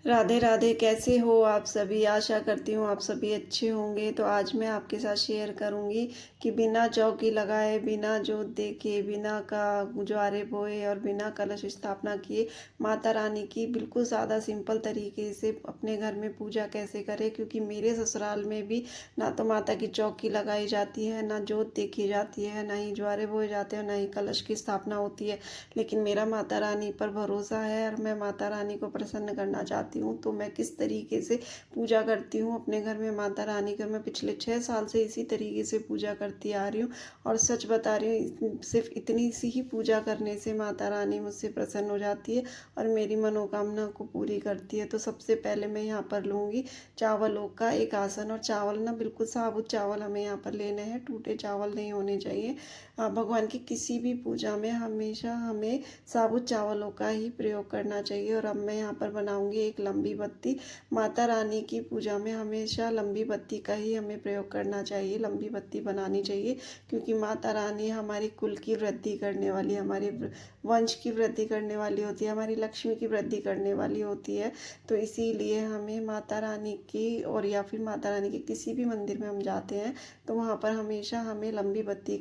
राधे राधे। कैसे हो आप सभी? आशा करती हूँ आप सभी अच्छे होंगे। तो आज मैं आपके साथ शेयर करूँगी कि बिना चौकी लगाए, बिना जोत देखे, बिना का गुजारे बोए और बिना कलश स्थापना किए माता रानी की बिल्कुल सादा सिंपल तरीके से अपने घर में पूजा कैसे करें। क्योंकि मेरे ससुराल में भी ना तो माता की चौकी लगाई जाती है, ना जोत देखी जाती है, ना ही ज्वारे बोए जाते हैं, ना ही कलश की स्थापना होती है। लेकिन मेरा माता रानी पर भरोसा है और मैं माता रानी को प्रसन्न करना चाहती हूँ। तो मैं किस तरीके से पूजा करती हूँ अपने घर में माता रानी का, मैं पिछले 6 साल से इसी तरीके से पूजा करती आ रही हूँ। और सच बता रही हूँ, सिर्फ इतनी सी ही पूजा करने से माता रानी मुझसे प्रसन्न हो जाती है और मेरी मनोकामना को पूरी करती है। तो सबसे पहले मैं यहाँ पर लूँगी चावलों का एक आसन। और चावल ना बिल्कुल साबुत चावल हमें यहाँ पर लेने हैं, टूटे चावल नहीं होने चाहिए। भगवान की किसी भी पूजा में हमेशा हमें साबुत चावलों का ही प्रयोग करना चाहिए। और अब मैं यहाँ पर बनाऊंगी एक लंबी बत्ती। माता रानी की पूजा में हमेशा लंबी बत्ती का ही हमें प्रयोग करना चाहिए, लंबी बत्ती बनानी चाहिए। क्योंकि माता रानी हमारी कुल की वृद्धि करने वाली, हमारे वंश की वृद्धि करने वाली होती है, हमारी लक्ष्मी की वृद्धि करने वाली होती है। तो इसीलिए हमें माता रानी की, और या फिर माता रानी के किसी भी मंदिर में हम जाते हैं तो वहाँ पर हमेशा हमें लंबी बत्ती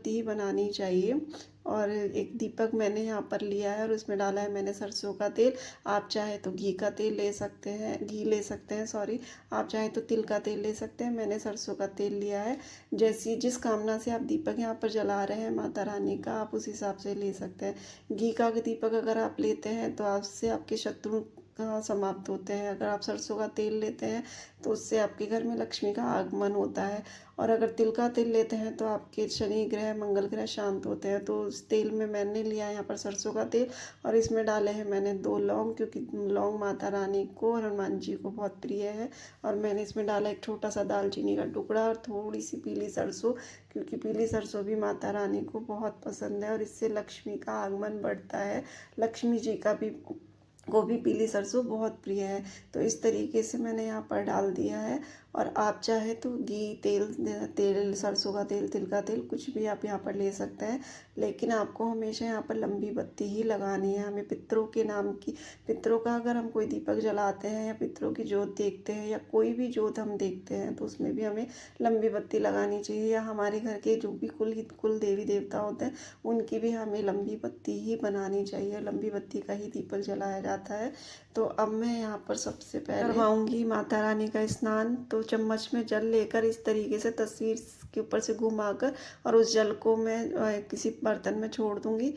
ही बनानी चाहिए। और एक दीपक मैंने यहाँ पर लिया है और उसमें डाला है मैंने सरसों का तेल। आप चाहे तो घी का तेल ले सकते हैं, घी ले सकते हैं सॉरी। आप चाहे तो तिल का तेल ले सकते हैं, मैंने सरसों का तेल लिया है। जैसी जिस कामना से आप दीपक यहाँ पर जला रहे हैं माता रानी का, आप उस हिसाब से ले सकते हैं। घी का दीपक अगर आप लेते हैं तो आपसे आपके शत्रु समाप्त होते हैं। अगर आप सरसों का तेल लेते हैं तो उससे आपके घर में लक्ष्मी का आगमन होता है। और अगर तिल का तेल लेते हैं तो आपके शनि ग्रह मंगल ग्रह शांत होते हैं। तो उस तेल में मैंने लिया है यहाँ पर सरसों का तेल और इसमें डाले हैं मैंने 2 लौंग, क्योंकि लौंग माता रानी को और हनुमान जी को बहुत प्रिय है। और मैंने इसमें डाला एक छोटा सा दालचीनी का टुकड़ा और थोड़ी सी पीली सरसों, क्योंकि पीली सरसों भी माता रानी को बहुत पसंद है और इससे लक्ष्मी का आगमन बढ़ता है। लक्ष्मी जी का भी को भी पीली सरसों बहुत प्रिय है। तो इस तरीके से मैंने यहाँ पर डाल दिया है। और आप चाहे तो घी, तेल सरसों का तेल, तिल का तेल, कुछ भी आप यहाँ पर ले सकते हैं। लेकिन आपको हमेशा यहाँ पर लंबी बत्ती ही लगानी है। हमें पितरों के नाम की, पितरों का अगर हम कोई दीपक जलाते हैं या पितरों की जोत देखते हैं या कोई भी जोत हम देखते हैं तो उसमें भी हमें लंबी बत्ती लगानी चाहिए। या हमारे घर के जो भी कुल देवी देवता होते हैं उनकी भी हमें लंबी बत्ती ही बनानी चाहिए, लंबी बत्ती का ही दीपक जलाया जाता है। तो अब मैं यहाँ पर सबसे पहले करवाऊंगी माता रानी का स्नान। तो चम्मच में जल लेकर इस तरीके से तस्वीर के ऊपर से घुमाकर और उस जल को मैं किसी बर्तन में छोड़ दूंगी।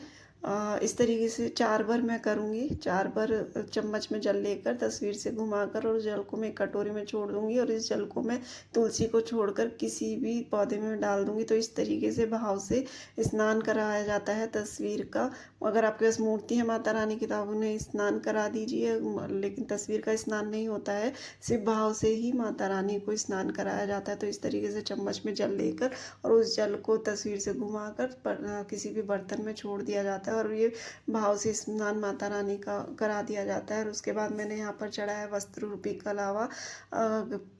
इस तरीके से 4 बार मैं करूँगी। 4 बार चम्मच में जल लेकर तस्वीर से घुमाकर और जल को मैं कटोरी में छोड़ दूंगी और इस जल को मैं तुलसी को छोड़कर किसी भी पौधे में डाल दूंगी। तो इस तरीके से भाव से स्नान कराया जाता है तस्वीर का। अगर आपके पास मूर्ति है माता रानी की तो आप उन्हें स्नान करा दीजिए, लेकिन तस्वीर का स्नान नहीं होता है, सिर्फ भाव से ही माता रानी को स्नान कराया जाता है। तो इस तरीके से चम्मच में जल लेकर और उस जल को तस्वीर से घुमाकर किसी भी बर्तन में छोड़ दिया जाता है और ये भाव से स्नान माता रानी का करा दिया जाता है। और उसके बाद मैंने यहाँ पर चढ़ाया वस्त्र रूपी कलावा।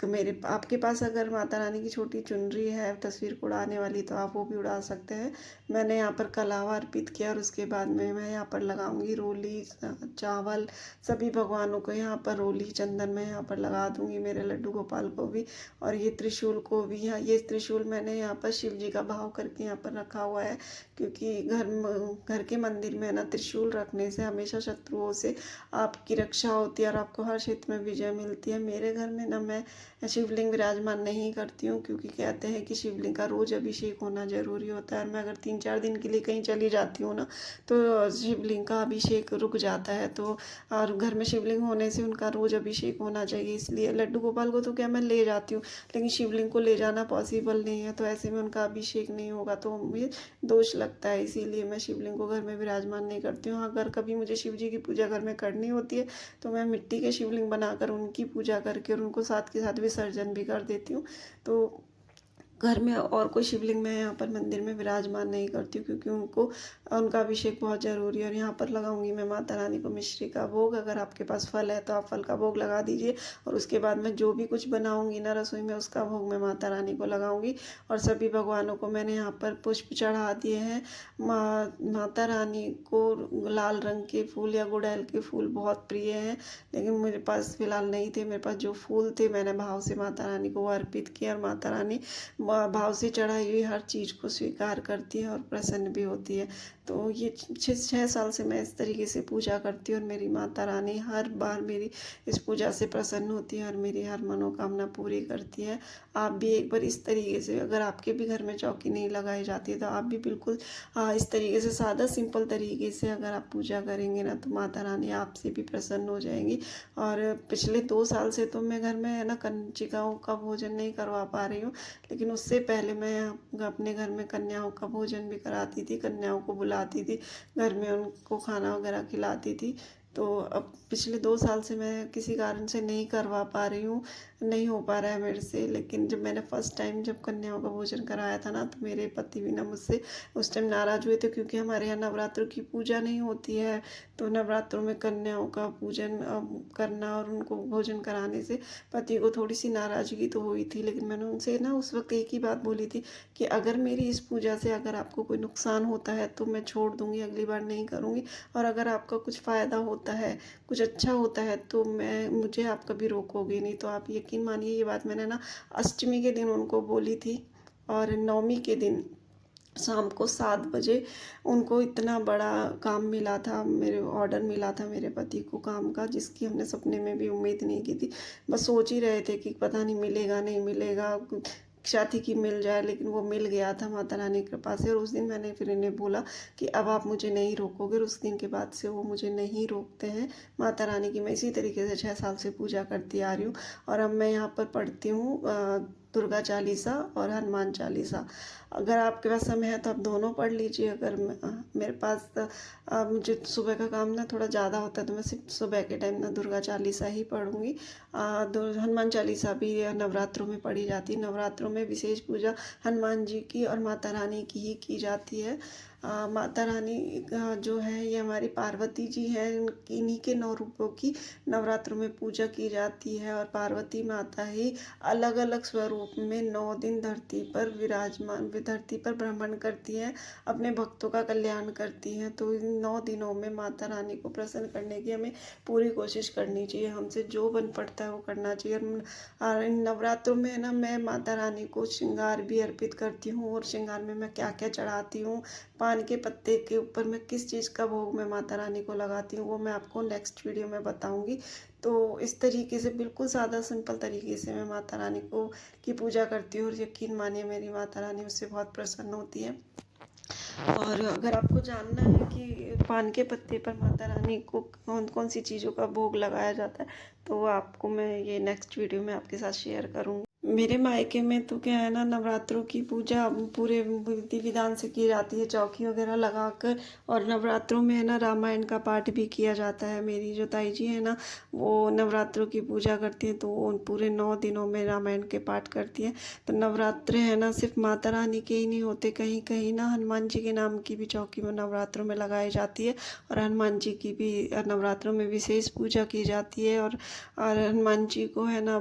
मेरे आपके पास अगर माता रानी की छोटी चुनरी है तस्वीर को उड़ाने वाली तो आप वो भी उड़ा सकते हैं। मैंने यहाँ पर कलावा अर्पित किया और उसके बाद में मैं यहाँ पर लगाऊंगी रोली, चावल, सभी भगवानों को यहाँ पर रोली चंदन में यहाँ पर लगा दूंगी, मेरे लड्डू गोपाल को भी। और ये त्रिशूल को भी, यहाँ ये त्रिशूल मैंने यहाँ पर शिव जी का भाव करके यहाँ पर रखा हुआ है। क्योंकि घर के मंदिर में ना त्रिशूल रखने से हमेशा शत्रुओं से आपकी रक्षा होती है और आपको हर क्षेत्र में विजय मिलती है। मेरे घर में ना मैं शिवलिंग विराजमान नहीं करती हूँ, क्योंकि कहते हैं कि शिवलिंग का रोज अभिषेक होना जरूरी होता है। और मैं अगर 3-4 दिन के लिए कहीं चली जाती हूँ ना तो शिवलिंग का अभिषेक रुक जाता है। तो और घर में शिवलिंग होने से उनका रोज अभिषेक होना चाहिए, इसलिए लड्डू गोपाल को तो क्या मैं ले जाती हूँ, लेकिन शिवलिंग को ले जाना पॉसिबल नहीं है। तो ऐसे में उनका अभिषेक नहीं होगा तो मुझे दोष लगता है, इसीलिए मैं शिवलिंग को घर में विराजमान नहीं करती हूँ। अगर कभी मुझे शिव जी की पूजा घर में करनी होती है तो मैं मिट्टी के शिवलिंग बनाकर उनकी पूजा करके और उनको साथ के साथ विसर्जन भी कर देती हूँ। तो घर में और कोई शिवलिंग मैं यहाँ पर मंदिर में विराजमान नहीं करती हूँ, क्योंकि उनका अभिषेक बहुत ज़रूरी है। और यहाँ पर लगाऊंगी मैं माता रानी को मिश्री का भोग। अगर आपके पास फल है तो आप फल का भोग लगा दीजिए, और उसके बाद मैं जो भी कुछ बनाऊंगी ना रसोई में, उसका भोग मैं माता रानी को लगाऊंगी। और सभी भगवानों को मैंने यहाँ पर पुष्प चढ़ा दिए हैं। माता रानी को लाल रंग के फूल या गुड़हल के फूल बहुत प्रिय हैं, लेकिन मेरे पास फिलहाल नहीं थे। मेरे पास जो फूल थे मैंने भाव से माता रानी को अर्पित किया, और माता रानी भाव से चढ़ाई हुई हर चीज़ को स्वीकार करती है और प्रसन्न भी होती है। तो ये 6 साल से मैं इस तरीके से पूजा करती हूँ, और मेरी माता रानी हर बार मेरी इस पूजा से प्रसन्न होती है और मेरी हर मनोकामना पूरी करती है। आप भी एक बार इस तरीके से, अगर आपके भी घर में चौकी नहीं लगाई जाती तो आप भी बिल्कुल इस तरीके से सादा सिंपल तरीके से अगर आप पूजा करेंगे ना, तो माता रानी आपसे भी प्रसन्न हो जाएंगी। और पिछले 2 साल से तो मैं घर में है ना कंचिकाओं का भोजन नहीं करवा पा रही हूँ, लेकिन उससे पहले मैं अपने घर में कन्याओं का भोजन भी कराती थी, कन्याओं को बुलाती थी, घर में उनको खाना वगैरह खिलाती थी। तो अब पिछले 2 साल से मैं किसी कारण से नहीं करवा पा रही हूँ, नहीं हो पा रहा है मेरे से। लेकिन जब मैंने फर्स्ट टाइम जब कन्याओं का भोजन कराया था ना, तो मेरे पति भी ना मुझसे उस टाइम नाराज़ हुए थे, क्योंकि हमारे यहाँ नवरात्रों की पूजा नहीं होती है। तो नवरात्रों में कन्याओं का पूजन करना और उनको भोजन कराने से पति को थोड़ी सी नाराज़गी तो हुई थी। लेकिन मैंने उनसे ना उस वक्त एक ही बात बोली थी कि अगर मेरी इस पूजा से अगर आपको कोई नुकसान होता है तो मैं छोड़ दूँगी, अगली बार नहीं करूँगी। और अगर आपका कुछ फ़ायदा होता है, कुछ अच्छा होता है, तो मुझे आप कभी रोकोगे नहीं। तो आप यकीन मानिए, ये बात मैंने ना अष्टमी के दिन उनको बोली थी, और नवमी के दिन शाम को 7 बजे उनको इतना बड़ा काम मिला था, मेरे ऑर्डर मिला था मेरे पति को काम का, जिसकी हमने सपने में भी उम्मीद नहीं की थी। बस सोच ही रहे थे कि पता नहीं मिलेगा नहीं मिलेगा, चाहती कि मिल जाए, लेकिन वो मिल गया था माता रानी की कृपा से। और उस दिन मैंने फिर इन्हें बोला कि अब आप मुझे नहीं रोकोगे, और उस दिन के बाद से वो मुझे नहीं रोकते हैं। माता रानी की मैं इसी तरीके से 6 साल से पूजा करती आ रही हूँ। और अब मैं यहाँ पर पढ़ती हूँ दुर्गा चालीसा और हनुमान चालीसा। अगर आपके पास समय है तो आप दोनों पढ़ लीजिए। अगर मेरे पास मुझे सुबह का काम ना थोड़ा ज़्यादा होता है, तो मैं सिर्फ सुबह के टाइम ना दुर्गा चालीसा ही पढ़ूँगी। हनुमान चालीसा भी नवरात्रों में पढ़ी जाती है। नवरात्रों में विशेष पूजा हनुमान जी की और माता रानी की ही की जाती है। माता रानी जो है ये हमारी पार्वती जी हैं, इन्हीं के 9 रूपों की नवरात्रों में पूजा की जाती है। और पार्वती माता ही अलग अलग स्वरूप में 9 दिन धरती पर विराजमान, धरती पर भ्रमण करती हैं, अपने भक्तों का कल्याण करती हैं। तो इन 9 दिनों में माता रानी को प्रसन्न करने की हमें पूरी कोशिश करनी चाहिए, हमसे जो बन पड़ता है वो करना चाहिए। और इन नवरात्रों में है ना, मैं माता रानी को श्रृंगार भी अर्पित करती हूँ, और श्रृंगार में मैं क्या क्या चढ़ाती हूँ, पान के पत्ते के ऊपर मैं किस चीज़ का भोग मैं माता रानी को लगाती हूँ, वो मैं आपको नेक्स्ट वीडियो में बताऊँगी। तो इस तरीके से बिल्कुल सादा सिंपल तरीके से मैं माता रानी को की पूजा करती हूँ, और यकीन मानिए मेरी माता रानी उससे बहुत प्रसन्न होती है। और अगर आपको जानना है कि पान के पत्ते पर माता रानी को कौन कौन सी चीज़ों का भोग लगाया जाता है, तो आपको मैं ये नेक्स्ट वीडियो में आपके साथ शेयर करूँगी। मेरे मायके में तो क्या है ना, नवरात्रों की पूजा पूरे विधि विधान से की जाती है, चौकी वगैरह लगाकर। और नवरात्रों में है ना रामायण का पाठ भी किया जाता है। मेरी जो ताई जी है ना, वो नवरात्रों की पूजा करती हैं, तो वो पूरे 9 दिनों में रामायण के पाठ करती हैं। तो नवरात्र है ना सिर्फ माता रानी के ही नहीं होते, कहीं कहीं ना हनुमान जी के नाम की भी चौकी में नवरात्रों में लगाई जाती है, और हनुमान जी की भी नवरात्रों में विशेष पूजा की जाती है। और हनुमान जी को है ना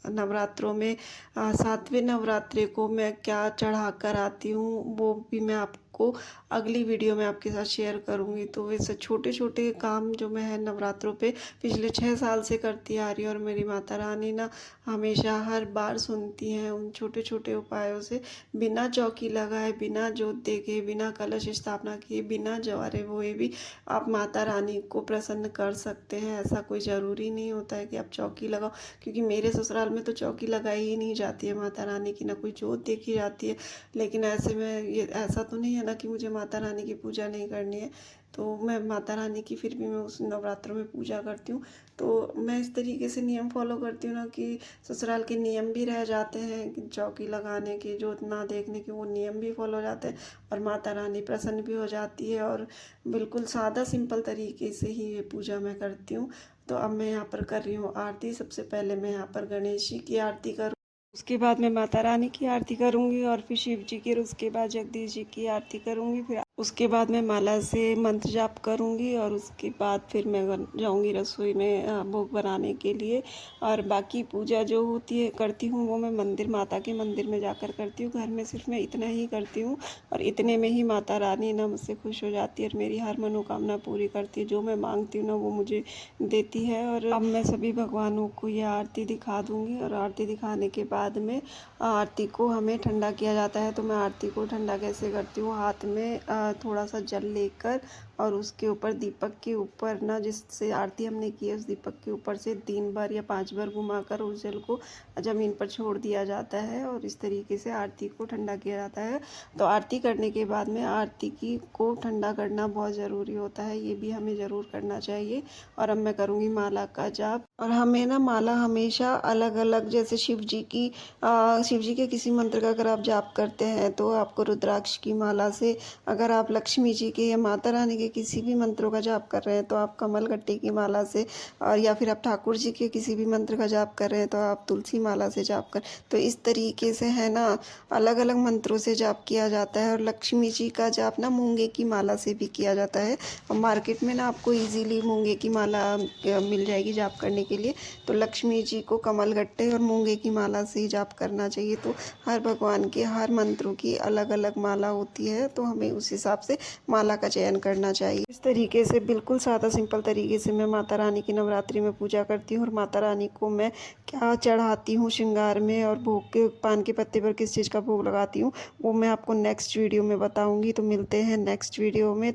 नवरात्रों में 7वें नवरात्रे को मैं क्या चढ़ा कर आती हूँ, वो भी मैं आपको अगली वीडियो में आपके साथ शेयर करूँगी। तो वैसे छोटे छोटे काम जो मैं है नवरात्रों पे पिछले 6 साल से करती आ रही हूँ, और मेरी माता रानी ना हमेशा हर बार सुनती हैं उन छोटे छोटे उपायों से। बिना चौकी लगाए, बिना जोत देखे, बिना कलश स्थापना किए, बिना जवारे बोए भी आप माता रानी को प्रसन्न कर सकते हैं। ऐसा कोई ज़रूरी नहीं होता है कि आप चौकी लगाओ, क्योंकि मेरे ससुराल में तो चौकी लगाई ही नहीं जाती है माता रानी की, ना कोई जोत देखी जाती है। लेकिन ऐसे में ये ऐसा तो नहीं है ना कि मुझे माता रानी की पूजा नहीं करनी है। तो मैं माता रानी की फिर भी मैं उस नवरात्रों में पूजा करती हूँ। तो मैं इस तरीके से नियम फॉलो करती हूँ ना, कि ससुराल के नियम भी रह जाते हैं, कि चौकी लगाने के, जोत ना देखने के, वो नियम भी फॉलो हो जाते हैं, और माता रानी प्रसन्न भी हो जाती है। और बिल्कुल सादा सिंपल तरीके से ही ये पूजा मैं करती हूँ। तो अब मैं यहाँ पर कर रही हूँ आरती। सबसे पहले मैं यहाँ पर गणेश जी की आरती करूँ, उसके बाद मैं माता रानी की आरती करूँगी और फिर शिव जी की, और उसके बाद जगदीश जी की आरती करूँगी। फिर उसके बाद मैं माला से मंत्र जाप करूँगी और उसके बाद फिर मैं जाऊँगी रसोई में भोग बनाने के लिए। और बाकी पूजा जो होती है करती हूँ वो मैं मंदिर, माता के मंदिर में जाकर करती हूँ। घर में सिर्फ मैं इतना ही करती हूँ और इतने में ही माता रानी ना मुझसे खुश हो जाती है और मेरी हर मनोकामना पूरी करती है। जो मैं मांगती हूँ ना वो मुझे देती है। और अब मैं सभी भगवानों को ये आरती दिखा दूँगी और आरती दिखाने के बाद में आरती को हमें ठंडा किया जाता है। तो मैं आरती को ठंडा कैसे करती हूँ, हाथ में थोड़ा सा जल लेकर और उसके ऊपर दीपक के ऊपर ना, जिससे आरती हमने की है उस दीपक के ऊपर से 3 बार या 5 बार घुमाकर उस जल को ज़मीन पर छोड़ दिया जाता है और इस तरीके से आरती को ठंडा किया जाता है। तो आरती करने के बाद में आरती की को ठंडा करना बहुत ज़रूरी होता है, ये भी हमें ज़रूर करना चाहिए। और अब मैं करूँगी माला का जाप। और हमें ना माला हमेशा अलग अलग, जैसे शिव जी के किसी मंत्र का अगर आप जाप करते हैं तो आपको रुद्राक्ष की माला से, अगर आप लक्ष्मी जी के या माता रानी के किसी भी मंत्रों का जाप कर रहे हैं तो आप कमलगट्टे की माला से, और या फिर आप ठाकुर जी के किसी भी मंत्र का जाप कर रहे हैं तो आप तुलसी माला से जाप कर। तो इस तरीके से है ना अलग अलग मंत्रों से जाप किया जाता है। और लक्ष्मी जी का जाप ना मूंगे की माला से भी किया जाता है। और मार्केट में ना आपको ईजीली मूंगे की माला मिल जाएगी जाप करने के लिए। तो लक्ष्मी जी को कमलगट्टे और मूंगे की माला से ही जाप करना चाहिए। तो हर भगवान के हर मंत्रों की अलग अलग माला होती है, तो हमें उस हिसाब से माला का चयन करना चाहिए। इस तरीके से बिल्कुल सादा सिंपल तरीके से मैं माता रानी की नवरात्रि में पूजा करती हूँ। और माता रानी को मैं क्या चढ़ाती हूँ श्रृंगार में और भोग के पान के पत्ते पर किस चीज़ का भोग लगाती हूँ वो मैं आपको नेक्स्ट वीडियो में बताऊँगी। तो मिलते हैं नेक्स्ट वीडियो में।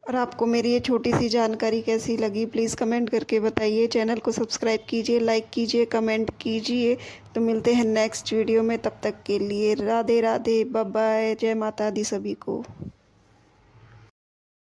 और आपको मेरी ये छोटी सी जानकारी कैसी लगी प्लीज़ कमेंट करके बताइए। चैनल को सब्सक्राइब कीजिए, लाइक कीजिए, कमेंट कीजिए। तो मिलते हैं नेक्स्ट वीडियो में, तब तक के लिए राधे राधे, बाय बाय, जय माता दी सभी को।